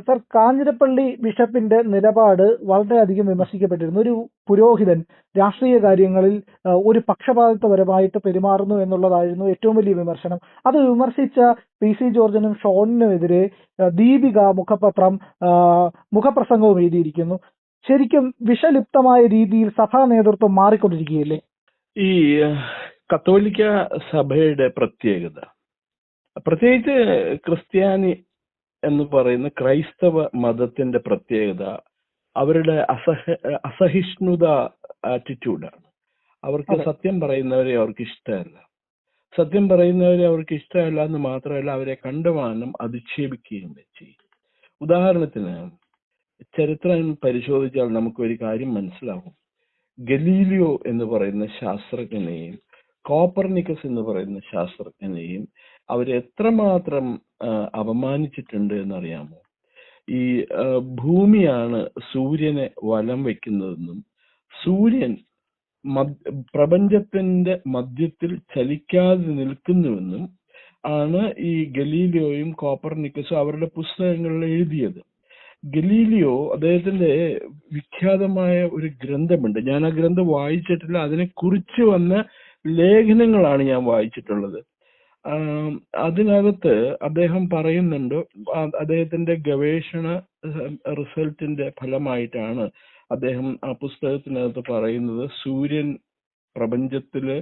Sir, Kanjirappally ബിഷപ്പിന്റെ നിലപാട് വളരെയധികം വിമർശിക്കപ്പെട്ടിരുന്നു. ഒരു പുരോഹിതൻ രാഷ്ട്രീയ കാര്യങ്ങളിൽ ഒരു പക്ഷപാതിത്വപരമായിട്ട് പെരുമാറുന്നു എന്നുള്ളതായിരുന്നു ഏറ്റവും വലിയ വിമർശനം. അത് വിമർശിച്ച PC ജോർജിനും ഷോണിനുമെതിരെ ദീപിക മുഖപത്രം മുഖപ്രസംഗവും എഴുതിയിരിക്കുന്നു. ശരിക്കും വിഷലിപ്തമായ രീതിയിൽ സഭാ നേതൃത്വം മാറിക്കൊണ്ടിരിക്കുകയല്ലേ? ഈ കത്തോലിക്ക സഭയുടെ പ്രത്യേകത, പ്രത്യേകിച്ച് ക്രിസ്ത്യാനി എന്ന് പറയുന്ന ക്രൈസ്തവ മതത്തിന്റെ പ്രത്യേകത അവരുടെ അസഹിഷ്ണുത ആറ്റിറ്റ്യൂഡാണ്. അവർക്ക് സത്യം പറയുന്നവരെ അവർക്ക് ഇഷ്ടമല്ല. സത്യം പറയുന്നവരെ അവർക്ക് ഇഷ്ടമല്ല എന്ന് മാത്രമല്ല, അവരെ കണ്ടുവാനും അധിക്ഷേപിക്കുകയും ചെയ്യും. ഉദാഹരണത്തിന് ചരിത്രം പരിശോധിച്ചാൽ നമുക്കൊരു കാര്യം മനസ്സിലാവും. ഗലീലിയോ എന്ന് പറയുന്ന ശാസ്ത്രജ്ഞനെയും കോപ്പർനിക്കസ് എന്ന് പറയുന്ന ശാസ്ത്രജ്ഞനെയും അവരെത്രമാത്രം അപമാനിച്ചിട്ടുണ്ട് എന്നറിയാമോ? ഈ ഭൂമിയാണ് സൂര്യനെ വലം വെക്കുന്നതെന്നും സൂര്യൻ പ്രപഞ്ചത്തിന്റെ മധ്യത്തിൽ ചലിക്കാതെ നിൽക്കുന്നുവെന്നും ആണ് ഈ ഗലീലിയോയും കോപ്പർനിക്കസും അവരുടെ പുസ്തകങ്ങളിൽ എഴുതിയത്. ഗലീലിയോ അദ്ദേഹത്തിന്റെ വിഖ്യാതമായ ഒരു ഗ്രന്ഥമുണ്ട്. ഞാൻ ആ ഗ്രന്ഥം വായിച്ചിട്ടില്ല. അതിനെ കുറിച്ച് വന്ന ലേഖനങ്ങളാണ് ഞാൻ വായിച്ചിട്ടുള്ളത്. അതിനകത്ത് അദ്ദേഹം പറയുന്നുണ്ട്, അദ്ദേഹത്തിന്റെ ഗവേഷണ റിസൾട്ടിന്റെ ഫലമായിട്ടാണ് അദ്ദേഹം ആ പുസ്തകത്തിനകത്ത് പറയുന്നത് സൂര്യൻ പ്രപഞ്ചത്തില്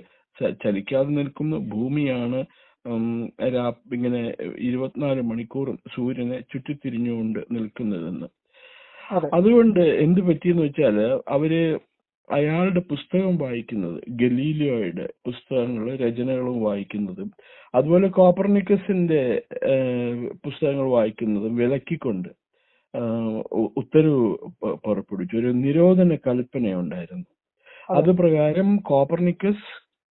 ചലിക്കാതെ നിൽക്കുന്നു, ഭൂമിയാണ് ഇങ്ങനെ 24 മണിക്കൂറും സൂര്യനെ ചുറ്റിത്തിരിഞ്ഞുകൊണ്ട് നിൽക്കുന്നതെന്ന്. അതുകൊണ്ട് എന്ത് പറ്റിയെന്ന് വെച്ചാല് അയാളുടെ പുസ്തകം വായിക്കുന്നത്, ഗലീലിയോയുടെ പുസ്തകങ്ങളും രചനകളും വായിക്കുന്നതും അതുപോലെ കോപ്പർനിക്കസിന്റെ പുസ്തകങ്ങൾ വായിക്കുന്നതും വിലക്കിക്കൊണ്ട് ഉത്തരവ് പുറപ്പെടുവിച്ചു. ഒരു നിരോധന കൽപ്പനയുണ്ടായിരുന്നു. അത് പ്രകാരം കോപ്പർനിക്കസ്,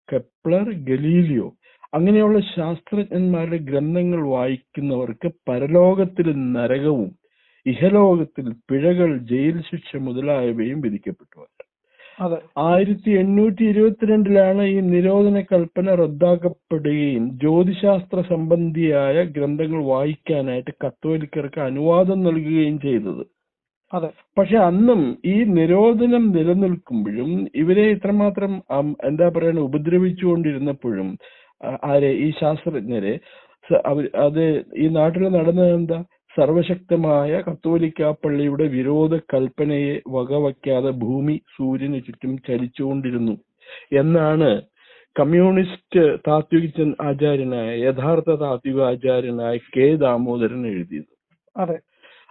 കെപ്ലർ, ഗലീലിയോ അങ്ങനെയുള്ള ശാസ്ത്രജ്ഞന്മാരുടെ ഗ്രന്ഥങ്ങൾ വായിക്കുന്നവർക്ക് പരലോകത്തിൽ നരകവും ഇഹലോകത്തിൽ പിഴകൾ, ജയിൽ ശിക്ഷ മുതലായവയും വിധിക്കപ്പെട്ടു. 1822 ഈ നിരോധന കൽപ്പന റദ്ദാക്കപ്പെടുകയും ജ്യോതിശാസ്ത്ര സംബന്ധിയായ ഗ്രന്ഥങ്ങൾ വായിക്കാനായിട്ട് കത്തോലിക്കർക്ക് അനുവാദം നൽകുകയും ചെയ്തത്. പക്ഷെ അന്നും ഈ നിരോധനം നിലനിൽക്കുമ്പോഴും ഇവരെ ഇത്രമാത്രം ഉപദ്രവിച്ചുകൊണ്ടിരുന്നപ്പോഴും ഈ ശാസ്ത്രജ്ഞരെ അത് ഈ നാട്ടിൽ നടന്നത് എന്താ? സർവശക്തമായ കത്തോലിക്ക പള്ളിയുടെ വിരോധ കൽപ്പനയെ വകവയ്ക്കാതെ ഭൂമി സൂര്യന് ചുറ്റും ചലിച്ചുകൊണ്ടിരുന്നു എന്നാണ് കമ്മ്യൂണിസ്റ്റ് താത്വിക ആചാര്യനായ, യഥാർത്ഥ താത്വിക ആചാര്യനായ K. ദാമോദരൻ എഴുതിയത്.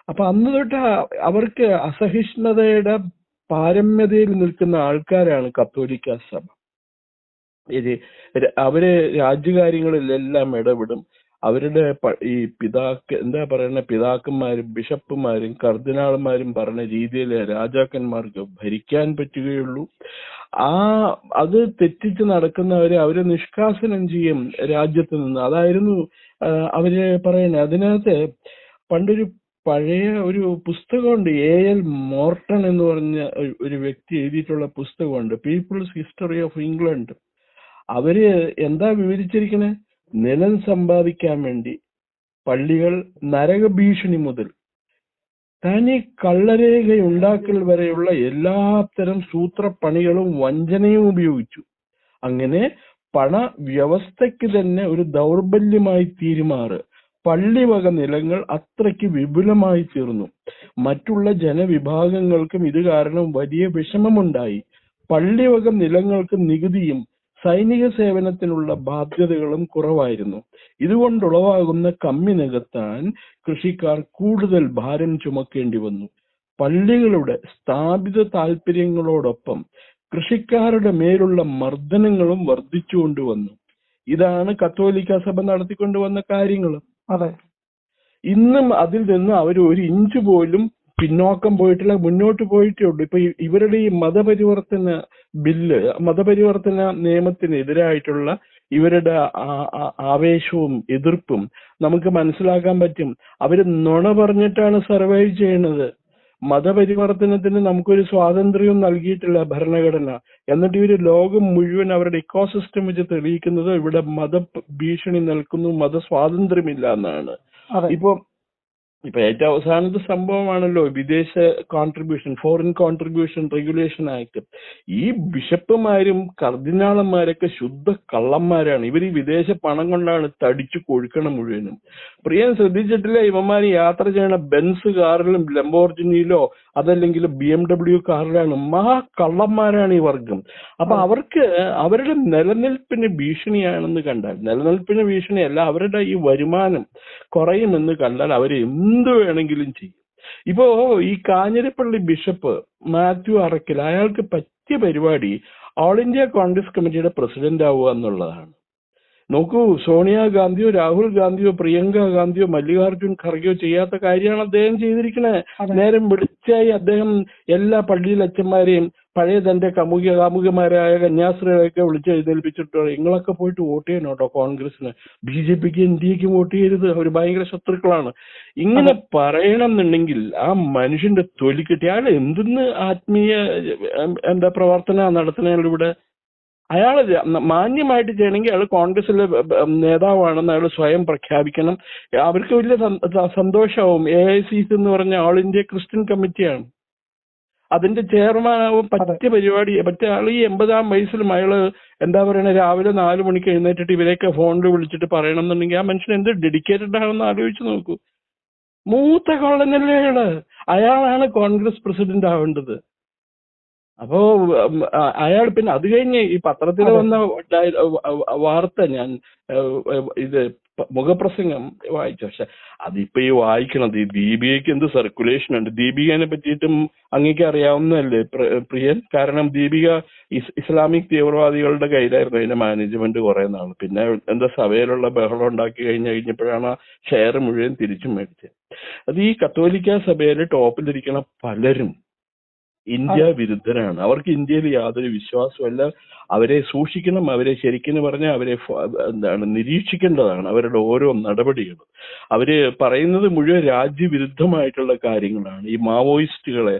അപ്പൊ അന്ന് തൊട്ട് അവർക്ക് അസഹിഷ്ണുതയുടെ പാരമ്യതയിൽ നിൽക്കുന്ന ആൾക്കാരാണ് കത്തോലിക്ക സഭ. അവര് രാജ്യകാര്യങ്ങളിലെല്ലാം ഇടപെടും. അവരുടെ ഈ പിതാക്കന്മാരും ബിഷപ്പുമാരും കർദിനാൾമാരും പറഞ്ഞ രീതിയിൽ രാജാക്കന്മാർക്ക് ഭരിക്കാൻ പറ്റുകയുള്ളൂ. അത് തെറ്റിച്ച് നടക്കുന്നവരെ അവരെ നിഷ്കാസനം ചെയ്യും രാജ്യത്ത് നിന്ന്. അതായിരുന്നു അവര് പറയുന്നത്. അതിനകത്ത് പണ്ടൊരു പഴയ ഒരു പുസ്തകമുണ്ട്, A.L. മോർട്ടൺ എന്ന് പറഞ്ഞ ഒരു വ്യക്തി എഴുതിയിട്ടുള്ള പുസ്തകമുണ്ട്, പീപ്പിൾസ് ഹിസ്റ്ററി ഓഫ് ഇംഗ്ലണ്ട്. അവര് എന്താ വിവരിച്ചിരിക്കണേ? നിലം സമ്പാദിക്കാൻ വേണ്ടി പള്ളികൾ നരകഭീഷണി മുതൽ തനി കള്ളരേഖയുണ്ടാക്കൽ വരെയുള്ള എല്ലാത്തരം സൂത്രപ്പണികളും വഞ്ചനയും ഉപയോഗിച്ചു. അങ്ങനെ പണ വ്യവസ്ഥയ്ക്ക് തന്നെ ഒരു ദൗർബല്യമായി തീരുമാറ് പള്ളിവക നിലങ്ങൾ അത്രയ്ക്ക് വിപുലമായി തീർന്നു. മറ്റുള്ള ജനവിഭാഗങ്ങൾക്കും ഇത് കാരണം വലിയ വിഷമമുണ്ടായി. പള്ളിവക നിലങ്ങൾക്ക് നികുതിയും സൈനിക സേവനത്തിനുള്ള ബാധ്യതകളും കുറവായിരുന്നു. ഇതുകൊണ്ടുളവാകുന്ന കമ്മി നികത്താൻ കൃഷിക്കാർ കൂടുതൽ ഭാരം ചുമക്കേണ്ടി വന്നു. പള്ളികളുടെ സ്ഥാപിത താല്പര്യങ്ങളോടൊപ്പം കൃഷിക്കാരുടെ മേലുള്ള മർദ്ദനങ്ങളും വർദ്ധിച്ചുകൊണ്ടുവന്നു. ഇതാണ് കത്തോലിക്ക സഭ നടത്തിക്കൊണ്ടുവന്ന കാര്യങ്ങൾ. ഇന്നും അതിൽ നിന്ന് അവർ ഒരു ഇഞ്ച് പോലും പിന്നോക്കം പോയിട്ടില്ല, മുന്നോട്ട് പോയിട്ടേ ഉള്ളൂ. ഇപ്പൊ ഇവരുടെ ഈ മതപരിവർത്തന നിയമത്തിനെതിരായിട്ടുള്ള ഇവരുടെ ആവേശവും എതിർപ്പും നമുക്ക് മനസ്സിലാക്കാൻ പറ്റും. അവര് നുണ പറഞ്ഞിട്ടാണ് സർവൈവ് ചെയ്യണത്. മതപരിവർത്തനത്തിന് നമുക്കൊരു സ്വാതന്ത്ര്യവും നൽകിയിട്ടില്ല ഭരണഘടന. എന്നിട്ട് ഇവര് ലോകം മുഴുവൻ അവരുടെ ഇക്കോസിസ്റ്റം വെച്ച് തെളിയിക്കുന്നത് ഇവിടെ മത ഭീഷണി നിൽക്കുന്നു, മതസ്വാതന്ത്ര്യമില്ല എന്നാണ്. ഇപ്പൊ ഇപ്പൊ ഏറ്റവും അവസാനത്തെ സംഭവമാണല്ലോ വിദേശ contribution, foreign contribution regulation act. ഈ ബിഷപ്പുമാരും കർദിനാളന്മാരൊക്കെ ശുദ്ധ കള്ളന്മാരാണ്. ഇവർ ഈ വിദേശ പണം കൊണ്ടാണ് തടിച്ചു കൊഴുക്കണം മുഴുവനും. പ്രിയൻ ശ്രദ്ധിച്ചിട്ടില്ല, ഇവന്മാർ യാത്ര ചെയ്യണ ബെൻസ് കാറിലും ലംബോർജിനിയിലോ അതല്ലെങ്കിൽ BMW കാറിലാണ്. മഹാ കള്ളന്മാരാണ് ഈ വർഗം. അപ്പൊ അവർക്ക് അവരുടെ നിലനിൽപ്പിന് ഭീഷണിയാണെന്ന് കണ്ടാൽ, നിലനിൽപ്പിന് ഭീഷണിയല്ല, അവരുടെ ഈ വരുമാനം കുറയുമെന്ന് കണ്ടാൽ അവർ എന്ത് വേണമെങ്കിലും ചെയ്യും. ഇപ്പോ ഈ കാഞ്ഞിരപ്പള്ളി ബിഷപ്പ് മാത്യു അറക്കൽ, അയാൾക്ക് പറ്റിയ പരിപാടി ഓൾ ഇന്ത്യ കോൺഗ്രസ് കമ്മിറ്റിയുടെ പ്രസിഡന്റ് ആവുക എന്നുള്ളതാണ്. നോക്കൂ, സോണിയാഗാന്ധിയോ രാഹുൽ ഗാന്ധിയോ പ്രിയങ്ക ഗാന്ധിയോ മല്ലികാർജുൻ ഖർഗെയോ ചെയ്യാത്ത കാര്യമാണ് അദ്ദേഹം ചെയ്തിരിക്കുന്നത്. നേരം വിളിച്ചായി അദ്ദേഹം എല്ലാ പള്ളിയിൽ അച്ഛന്മാരെയും പഴയ തന്റെ കാമുകമാരായ കന്യാസ്ത്രീകളെയൊക്കെ വിളിച്ച് എഴുന്നേൽപ്പിച്ചിട്ട് നിങ്ങളൊക്കെ പോയിട്ട് വോട്ട് ചെയ്യണം കേട്ടോ കോൺഗ്രസിന്, BJPക്ക് NDAക്ക് വോട്ട് ചെയ്യരുത്, അവർ ഭയങ്കര ശത്രുക്കളാണ്. ഇങ്ങനെ പറയണം എന്നുണ്ടെങ്കിൽ ആ മനുഷ്യന്റെ തൊലി കിട്ടി. അയാൾ എന്തെന്ന് ആത്മീയ പ്രവർത്തന നടത്തുന്നതിലൂടെ അയാൾ മാന്യമായിട്ട് ചെയ്യണമെങ്കിൽ അയാൾ കോൺഗ്രസിലെ നേതാവാണെന്ന് അയാൾ സ്വയം പ്രഖ്യാപിക്കണം. അവർക്ക് വലിയ സന്തോഷമാവും. AICC എന്ന് പറഞ്ഞ ഓൾ ഇന്ത്യ ക്രിസ്ത്യൻ കമ്മിറ്റിയാണ്, അതിന്റെ ചെയർമാനാവും. പറ്റിയ പരിപാടി. മറ്റേ ആൾ ഈ 80-ആം വയസ്സിലും അയാള് രാവിലെ 4 മണിക്ക് എഴുന്നേറ്റിട്ട് ഇവരെയൊക്കെ ഫോണിൽ വിളിച്ചിട്ട് പറയണം എന്നുണ്ടെങ്കിൽ ആ മനുഷ്യൻ എന്ത് ഡെഡിക്കേറ്റഡ് ആണെന്ന് ആലോചിച്ച് നോക്കൂ. മൂത്ത കൊള്ളനല്ലേ അയാളാണ് കോൺഗ്രസ് പ്രസിഡന്റ് ആവേണ്ടത്. അപ്പോ അയാൾ പിന്നെ അത് കഴിഞ്ഞ് ഈ പത്രത്തിൽ വന്ന വാർത്ത ഞാൻ ഇത് മുഖപ്രസംഗം വായിച്ചു. പക്ഷെ അതിപ്പോ ഈ വായിക്കണത് ഈ ദീപികയ്ക്ക് എന്ത് സർക്കുലേഷൻ ഉണ്ട്. ദീപികനെ പറ്റിയിട്ടും അങ്ങേക്ക് അറിയാവുന്നതല്ലേ പ്രിയൻ? കാരണം ദീപിക ഇസ്ലാമിക് തീവ്രവാദികളുടെ കയ്യിലായിരുന്നു അതിന്റെ മാനേജ്മെന്റ് കുറെ നാൾ. പിന്നെ സഭയിലുള്ള ബഹളം ഉണ്ടാക്കി കഴിഞ്ഞപ്പോഴാണ് ആ ഷെയർ മുഴുവൻ തിരിച്ചു മേടിച്ചത്. അത് ഈ കത്തോലിക്ക സഭയിൽ ടോപ്പിലിരിക്കണ പലരും ഇന്ത്യ വിരുദ്ധരാണ്. അവർക്ക് ഇന്ത്യയിൽ യാതൊരു വിശ്വാസമല്ല. അവരെ സൂക്ഷിക്കണം. അവരെ ശരിക്കും പറഞ്ഞാൽ അവരെ നിരീക്ഷിക്കേണ്ടതാണ്, അവരുടെ ഓരോ നടപടികളും. അവര് പറയുന്നത് മുഴുവൻ രാജ്യവിരുദ്ധമായിട്ടുള്ള കാര്യങ്ങളാണ്. ഈ മാവോയിസ്റ്റുകളെ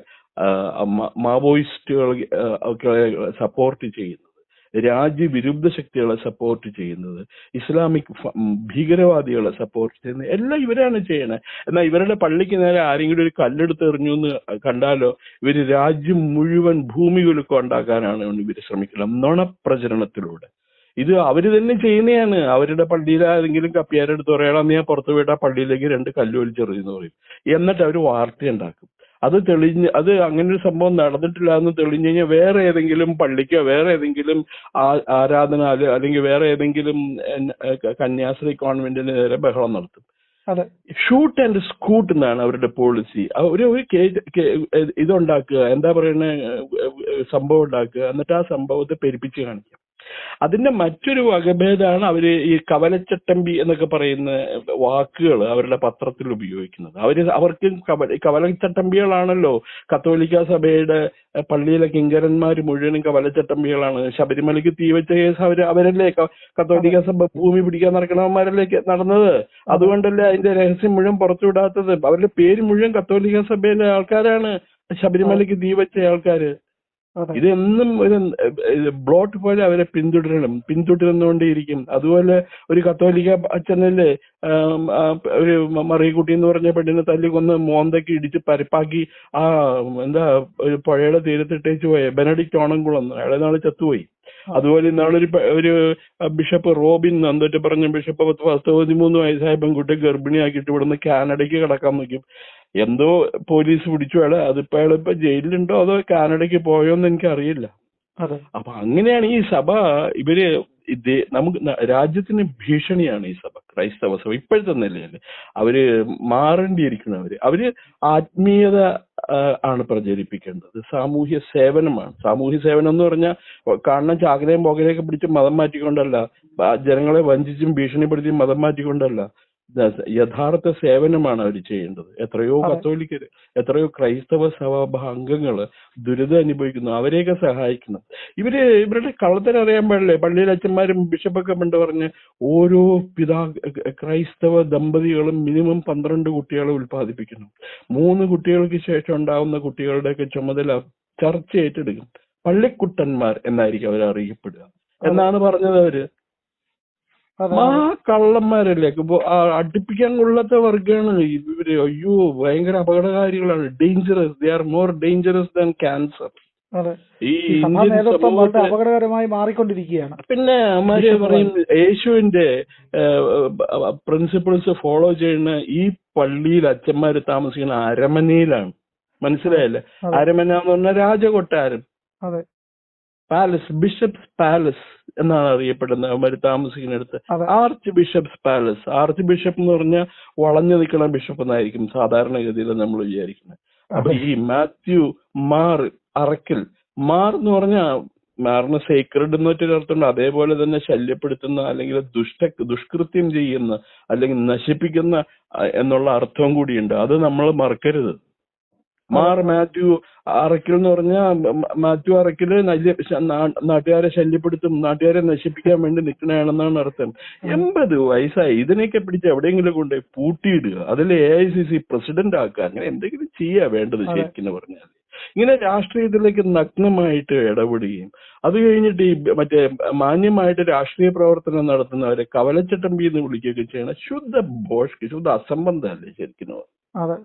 സപ്പോർട്ട് ചെയ്യുന്നത്, രാജ്യവിരുദ്ധ ശക്തികളെ സപ്പോർട്ട് ചെയ്യുന്നത്, ഇസ്ലാമിക് ഭീകരവാദികളെ സപ്പോർട്ട് ചെയ്യുന്നത് എല്ലാം ഇവരാണ് ചെയ്യണത്. എന്നാൽ ഇവരുടെ പള്ളിക്ക് നേരെ ആരെങ്കിലും ഒരു കല്ലെടുത്ത് എറിഞ്ഞു എന്ന് കണ്ടാലോ ഇവര് രാജ്യം മുഴുവൻ ഭൂമി കുലുക്കം ഉണ്ടാക്കാനാണ് ഇവർ ശ്രമിക്കുന്നത് നുണപ്രചരണത്തിലൂടെ. ഇത് അവര് തന്നെ ചെയ്യുന്നതാണ്. അവരുടെ പള്ളിയിൽ ആരെങ്കിലും കപ്പിയാരെടുത്ത് പറയണം ഞാൻ പുറത്തു പോയിട്ട് ആ പള്ളിയിലേക്ക് 2 കല്ല് വലിച്ചെറിയുന്നു പറയും. എന്നിട്ട് അവർ വാർത്ത ഉണ്ടാക്കും. അത് അങ്ങനെ ഒരു സംഭവം നടന്നിട്ടില്ല എന്ന് തെളിഞ്ഞു കഴിഞ്ഞാൽ വേറെ ഏതെങ്കിലും പള്ളിക്കോ വേറെ ഏതെങ്കിലും ആരാധനാലയോ അല്ലെങ്കിൽ വേറെ ഏതെങ്കിലും കന്യാസ്ത്രീ കോൺവെന്റിന് നേരെ ബഹളം നടത്തും. ഷൂട്ട് ആൻഡ് സ്കൂട്ട് എന്നാണ് അവരുടെ പോളിസി. ഒരു ഇതുണ്ടാക്കുക, സംഭവം ഉണ്ടാക്കുക, എന്നിട്ട് ആ സംഭവത്തെ പെരുപ്പിച്ച് കാണിക്കുക. അതിന്റെ മറ്റൊരു വകഭേദമാണ് അവര് ഈ കവലച്ചട്ടമ്പി എന്നൊക്കെ പറയുന്ന വാക്കുകൾ അവരുടെ പത്രത്തിൽ ഉപയോഗിക്കുന്നത്. അവർക്ക് കവലച്ചട്ടമ്പികളാണല്ലോ. കത്തോലിക്ക സഭയുടെ പള്ളിയിലെ കിങ്കരന്മാർ മുഴുവനും കവലച്ചട്ടമ്പികളാണ്. ശബരിമലയ്ക്ക് തീവച്ച കേസ് അവരല്ലേ കത്തോലിക്ക സഭ ഭൂമി പിടിക്കാൻ നടക്കണവന്മാരല്ലേ നടന്നത്. അതുകൊണ്ടല്ലേ അതിന്റെ രഹസ്യം മുഴുവൻ പുറത്തുവിടാത്തത്. അവരുടെ പേര് മുഴുവൻ കത്തോലിക്ക സഭയിലെ ആൾക്കാരാണ്, ശബരിമലയ്ക്ക് തീവച്ച ആൾക്കാര്. ഇതെന്നും ഒരു ബ്ലോട്ട് പോലെ അവരെ പിന്തുടർന്നുകൊണ്ടേയിരിക്കും. അതുപോലെ ഒരു കത്തോലിക്ക അച്ഛനല്ലേ ഒരു മറിയക്കുട്ടി എന്ന് പറഞ്ഞ പെണ്ണിനെ തല്ലിക്കൊന്ന് മോന്തയ്ക്ക് ഇടിച്ച് പരപ്പാക്കി ഒരു പുഴയുടെ തീരത്തിട്ടേച്ച് പോയ ബെനഡിക്ട് ഓണംകുളം, അയാളെ നാളെ ചത്തുപോയി. അതുപോലെ ഒരു ബിഷപ്പ് റോബിൻ എന്നിട്ട് പറഞ്ഞ ബിഷപ്പ് 13 വയസ്സായ പെൺകുട്ടി ഗർഭിണിയാക്കിയിട്ട് ഇവിടുന്ന് കാനഡയ്ക്ക് കടക്കാൻ നോക്കി. എന്തോ പോലീസ് പിടിച്ചു അയാളെ. അതിപ്പോ അയാളിപ്പോ ജയിലിലുണ്ടോ അതോ കാനഡയ്ക്ക് പോയോന്ന് എനിക്കറിയില്ല. അപ്പൊ അങ്ങനെയാണ് ഈ സഭ. നമുക്ക് രാജ്യത്തിന് ഭീഷണിയാണ് ഈ സഭ, ക്രൈസ്തവ സഭ ഇപ്പോഴത്തെ നിലയിൽ. അവര് മാറേണ്ടിയിരിക്കുന്നവര്. അവര് ആത്മീയത ആണ് പ്രചരിപ്പിക്കേണ്ടത്, സാമൂഹ്യ സേവനമാണ്. സാമൂഹ്യ സേവനം എന്ന് പറഞ്ഞാൽ കാണുന്ന ചാകരയും പോകരെയൊക്കെ പിടിച്ച് മതം മാറ്റിക്കൊണ്ടല്ല, ജനങ്ങളെ വഞ്ചിച്ചും ഭീഷണിപ്പെടുത്തിയും മതം മാറ്റിക്കൊണ്ടല്ല. യഥാർത്ഥ സേവനമാണ് അവർ ചെയ്യേണ്ടത്. എത്രയോ കത്തോലിക്കര്, എത്രയോ ക്രൈസ്തവ സഭാംഗങ്ങള് ദുരിതം അനുഭവിക്കുന്നു, അവരെയൊക്കെ സഹായിക്കണം. ഇവരുടെ കള്ളത്തരം അറിയാൻ പാടില്ലേ? പള്ളിയിലെ അച്ഛന്മാരും ബിഷപ്പൊക്കെ പണ്ട് പറഞ്ഞ് ഓരോ ക്രൈസ്തവ ദമ്പതികളും മിനിമം 12 കുട്ടികളെ ഉൽപ്പാദിപ്പിക്കണം. 3 കുട്ടികൾക്ക് ശേഷം ഉണ്ടാവുന്ന കുട്ടികളുടെയൊക്കെ ചുമതല ചർച്ച ഏറ്റെടുക്കും. പള്ളിക്കുട്ടന്മാർ എന്നായിരിക്കും അവർ അറിയപ്പെടുക എന്നാണ് പറഞ്ഞത് അവര്. അതെ ആ കള്ളന്മാരല്ലേ ഇപ്പൊ അടുപ്പിക്കാൻ കൊള്ളാത്ത വർഗ്ഗമാണ് ഇവര്. അയ്യോ ഭയങ്കര അപകടകാരികളാണ്. Dangerous, they are more dangerous than cancer. അതെ. ഈ ഈ സഭാ ഇന്ത്യൻ നേതൃത്വം വളരെ സമൂഹത്തിൽ അപകടകരമായി മാറിക്കൊണ്ടിരിക്കുകയാണ്. പിന്നെ അവന്മാര് പറയും യേശുവിന്റെ പ്രിൻസിപ്പിൾസ് ഫോളോ ചെയ്യുന്ന ഈ പള്ളിയിൽ അച്ഛന്മാര് താമസിക്കുന്ന അരമനയിലാണ്. മനസ്സിലായല്ലേ? അതെ അരമന എന്ന് പറഞ്ഞാൽ രാജകൊട്ടാരം, അതെ പാലസ്, ബിഷപ്സ് പാലസ് എന്നാണ് അറിയപ്പെടുന്നത് അവന്മാര് താമസിക്കുന്നിടത്ത്. അതെ arch bishops palace. Arch bishop എന്ന് പറഞ്ഞാൽ വളഞ്ഞു നിൽക്കുന്ന ബിഷപ്പ് എന്നായിരിക്കും സാധാരണഗതിയിൽ നമ്മൾ വിചാരിക്കുന്നത്. അപ്പൊ ഈ മാത്യു മാർ അറക്കൽ, മാർ എന്ന് പറഞ്ഞാൽ മാറിന് സേക്രഡ് എന്നൊരു അർത്ഥമുണ്ട്. അതേപോലെ തന്നെ ശല്യപ്പെടുത്തുന്ന അല്ലെങ്കിൽ ദുഷ്കൃത്യം ചെയ്യുന്ന അല്ലെങ്കിൽ നശിപ്പിക്കുന്ന എന്നുള്ള അർത്ഥവും കൂടിയുണ്ട്. അത് നമ്മൾ മറക്കരുത്. മാർ മാത്യു അറക്കൽ എന്ന് പറഞ്ഞാൽ മാത്യു അറക്കല് നാട്ടുകാരെ ശല്യപ്പെടുത്തും, നാട്ടുകാരെ നശിപ്പിക്കാൻ വേണ്ടി നിൽക്കണയാണെന്നാണ് അർത്ഥം. 80 വയസ്സായി. ഇതിനെയൊക്കെ പിടിച്ച് എവിടെയെങ്കിലും കൊണ്ട് പൂട്ടിയിടുക, അതിൽ AICC പ്രസിഡന്റ് ആക്കുക, അങ്ങനെ എന്തെങ്കിലും ചെയ്യാ വേണ്ടത് ശരിക്കും പറഞ്ഞാൽ. ഇങ്ങനെ രാഷ്ട്രീയത്തിലേക്ക് നഗ്നമായിട്ട് ഇടപെടുകയും അത് കഴിഞ്ഞിട്ട് ഈ മറ്റേ മാന്യമായിട്ട് രാഷ്ട്രീയ പ്രവർത്തനം നടത്തുന്നവരെ കവലച്ചട്ടമ്പി എന്ന് വിളിക്കുകയൊക്കെ ചെയ്യണം. ശുദ്ധ ഭോഷ്ക്ക്, ശുദ്ധ അസംബന്ധമല്ലേ ശരിക്കും. അതെ